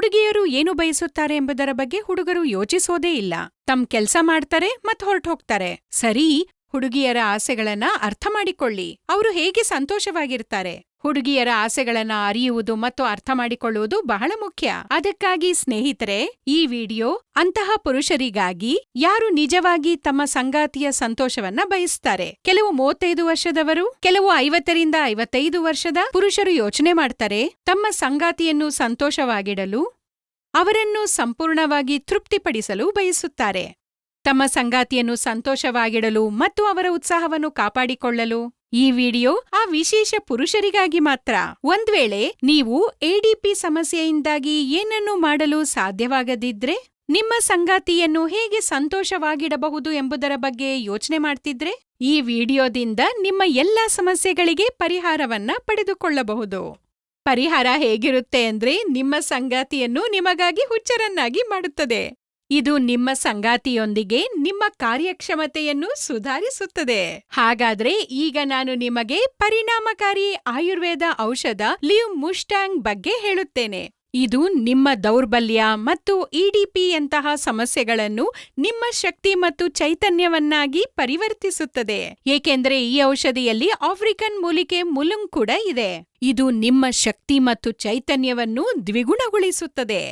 ಹುಡುಗಿಯರು ಏನು ಬಯಸುತ್ತಾರೆ ಎಂಬುದರ ಬಗ್ಗೆ ಹುಡುಗರು ಯೋಚಿಸೋದೇ ಇಲ್ಲ. ತಮ್ಮ ಕೆಲ್ಸ ಮಾಡ್ತಾರೆ ಮತ್ ಹೊರಟೋಗ್ತಾರೆ. ಸರಿ, ಹುಡುಗಿಯರ ಆಸೆಗಳನ್ನ ಅರ್ಥ ಮಾಡಿಕೊಳ್ಳಿ. ಅವರು ಹೇಗೆ ಸಂತೋಷವಾಗಿರ್ತಾರೆ. ಹುಡುಗಿಯರ ಆಸೆಗಳನ್ನ ಅರಿಯುವುದು ಮತ್ತು ಅರ್ಥ ಮಾಡಿಕೊಳ್ಳುವುದು ಬಹಳ ಮುಖ್ಯ. ಅದಕ್ಕಾಗಿ ಸ್ನೇಹಿತರೆ, ಈ ವಿಡಿಯೋ ಅಂತಹ ಪುರುಷರಿಗಾಗಿ ಯಾರು ನಿಜವಾಗಿ ತಮ್ಮ ಸಂಗಾತಿಯ ಸಂತೋಷವನ್ನ ಬಯಸ್ತಾರೆ. ಕೆಲವು 35 ವರ್ಷದವರು, ಕೆಲವು 50ರಿಂದ 55 ವರ್ಷದ ಪುರುಷರು ಯೋಚನೆ ಮಾಡ್ತಾರೆ ತಮ್ಮ ಸಂಗಾತಿಯನ್ನು ಸಂತೋಷವಾಗಿಡಲು, ಅವರನ್ನು ಸಂಪೂರ್ಣವಾಗಿ ತೃಪ್ತಿಪಡಿಸಲು ಬಯಸುತ್ತಾರೆ. ತಮ್ಮ ಸಂಗಾತಿಯನ್ನು ಸಂತೋಷವಾಗಿಡಲು ಮತ್ತು ಅವರ ಉತ್ಸಾಹವನ್ನು ಕಾಪಾಡಿಕೊಳ್ಳಲು ಈ ವಿಡಿಯೋ ಆ ವಿಶೇಷ ಪುರುಷರಿಗಾಗಿ ಮಾತ್ರ. ಒಂದ್ವೇಳೆ ನೀವು ಎಡಿಪಿ ಸಮಸ್ಯೆಯಿಂದಾಗಿ ಏನನ್ನೂ ಮಾಡಲು ಸಾಧ್ಯವಾಗದಿದ್ರೆ, ನಿಮ್ಮ ಸಂಗಾತಿಯನ್ನು ಹೇಗೆ ಸಂತೋಷವಾಗಿಡಬಹುದು ಎಂಬುದರ ಬಗ್ಗೆ ಯೋಚನೆ ಮಾಡ್ತಿದ್ರೆ, ಈ ವಿಡಿಯೋದಿಂದ ನಿಮ್ಮ ಎಲ್ಲಾ ಸಮಸ್ಯೆಗಳಿಗೆ ಪರಿಹಾರವನ್ನ ಪಡೆದುಕೊಳ್ಳಬಹುದು. ಪರಿಹಾರ ಹೇಗಿರುತ್ತೆ ಅಂದ್ರೆ, ನಿಮ್ಮ ಸಂಗಾತಿಯನ್ನು ನಿಮಗಾಗಿ ಹುಚ್ಚರನ್ನಾಗಿ ಮಾಡುತ್ತದೆ. ಇದು ನಿಮ್ಮ ಸಂಗಾತಿಯೊಂದಿಗೆ ನಿಮ್ಮ ಕಾರ್ಯಕ್ಷಮತೆಯನ್ನು ಸುಧಾರಿಸುತ್ತದೆ. ಹಾಗಾದ್ರೆ ಈಗ ನಾನು ನಿಮಗೆ ಪರಿಣಾಮಕಾರಿ ಆಯುರ್ವೇದ ಔಷಧ ಲಿವ್ ಮುಸ್ಟಾಂಗ್ ಬಗ್ಗೆ ಹೇಳುತ್ತೇನೆ. ಇದು ನಿಮ್ಮ ದೌರ್ಬಲ್ಯ ಮತ್ತು ಇಡಿಪಿಯಂತಹ ಸಮಸ್ಯೆಗಳನ್ನು ನಿಮ್ಮ ಶಕ್ತಿ ಮತ್ತು ಚೈತನ್ಯವನ್ನಾಗಿ ಪರಿವರ್ತಿಸುತ್ತದೆ. ಏಕೆಂದ್ರೆ ಈ ಔಷಧಿಯಲ್ಲಿ ಆಫ್ರಿಕನ್ ಮೂಲಿಕೆ ಮುಲುಂಗ್ ಕೂಡ ಇದೆ. ಇದು ನಿಮ್ಮ ಶಕ್ತಿ ಮತ್ತು ಚೈತನ್ಯವನ್ನು ದ್ವಿಗುಣಗೊಳಿಸುತ್ತದೆ.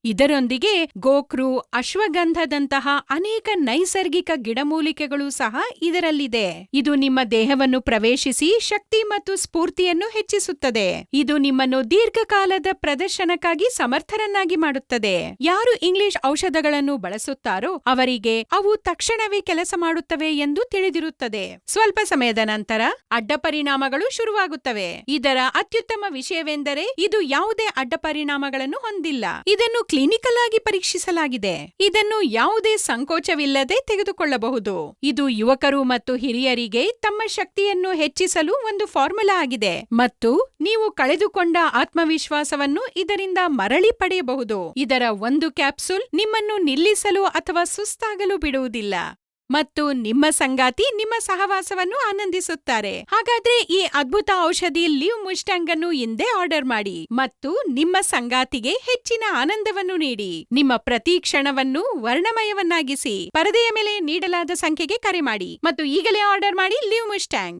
ಇದರೊಂದಿಗೆ ಗೋಕ್ರು, ಅಶ್ವಗಂಧದಂತಹ ಅನೇಕ ನೈಸರ್ಗಿಕ ಗಿಡಮೂಲಿಕೆಗಳು ಸಹ ಇದರಲ್ಲಿದೆ. ಇದು ನಿಮ್ಮ ದೇಹವನ್ನು ಪ್ರವೇಶಿಸಿ ಶಕ್ತಿ ಮತ್ತು ಸ್ಫೂರ್ತಿಯನ್ನು ಹೆಚ್ಚಿಸುತ್ತದೆ. ಇದು ನಿಮ್ಮನ್ನು ದೀರ್ಘಕಾಲದ ಪ್ರದರ್ಶನಕ್ಕಾಗಿ ಸಮರ್ಥರನ್ನಾಗಿ ಮಾಡುತ್ತದೆ. ಯಾರು ಇಂಗ್ಲಿಷ್ ಔಷಧಗಳನ್ನು ಬಳಸುತ್ತಾರೋ ಅವರಿಗೆ ಅವು ತಕ್ಷಣವೇ ಕೆಲಸ ಮಾಡುತ್ತವೆ ಎಂದು ತಿಳಿದಿರುತ್ತದೆ. ಸ್ವಲ್ಪ ಸಮಯದ ನಂತರ ಅಡ್ಡ ಪರಿಣಾಮಗಳು ಶುರುವಾಗುತ್ತವೆ. ಇದರ ಅತ್ಯುತ್ತಮ ವಿಷಯವೆಂದರೆ ಇದು ಯಾವುದೇ ಅಡ್ಡ ಪರಿಣಾಮಗಳನ್ನು ಹೊಂದಿಲ್ಲ. ಇದನ್ನು ಕ್ಲಿನಿಕಲ್ ಆಗಿ ಪರೀಕ್ಷಿಸಲಾಗಿದೆ. ಇದನ್ನು ಯಾವುದೇ ಸಂಕೋಚವಿಲ್ಲದೆ ತೆಗೆದುಕೊಳ್ಳಬಹುದು. ಇದು ಯುವಕರು ಮತ್ತು ಹಿರಿಯರಿಗೆ ತಮ್ಮ ಶಕ್ತಿಯನ್ನು ಹೆಚ್ಚಿಸಲು ಒಂದು ಫಾರ್ಮುಲಾ ಆಗಿದೆ ಮತ್ತು ನೀವು ಕಳೆದುಕೊಂಡ ಆತ್ಮವಿಶ್ವಾಸವನ್ನು ಇದರಿಂದ ಮರಳಿ ಪಡೆಯಬಹುದು. ಇದರ ಒಂದು ಕ್ಯಾಪ್ಸೂಲ್ ನಿಮ್ಮನ್ನು ನಿಲ್ಲಿಸಲು ಅಥವಾ ಸುಸ್ತಾಗಲು ಬಿಡುವುದಿಲ್ಲ ಮತ್ತು ನಿಮ್ಮ ಸಂಗಾತಿ ನಿಮ್ಮ ಸಹವಾಸವನ್ನು ಆನಂದಿಸುತ್ತಾರೆ. ಹಾಗಾದ್ರೆ ಈ ಅದ್ಭುತ ಔಷಧಿ ಲಿವ್ ಮುಸ್ಟಾಂಗ್ ಅನ್ನು ಇಂದೇ ಆರ್ಡರ್ ಮಾಡಿ ಮತ್ತು ನಿಮ್ಮ ಸಂಗಾತಿಗೆ ಹೆಚ್ಚಿನ ಆನಂದವನ್ನು ನೀಡಿ. ನಿಮ್ಮ ಪ್ರತಿ ಕ್ಷಣವನ್ನು ವರ್ಣಮಯವನ್ನಾಗಿಸಿ. ಪರದೆಯ ಮೇಲೆ ನೀಡಲಾದ ಸಂಖ್ಯೆಗೆ ಕರೆ ಮಾಡಿ ಮತ್ತು ಈಗಲೇ ಆರ್ಡರ್ ಮಾಡಿ ಲಿವ್ ಮುಸ್ಟಾಂಗ್.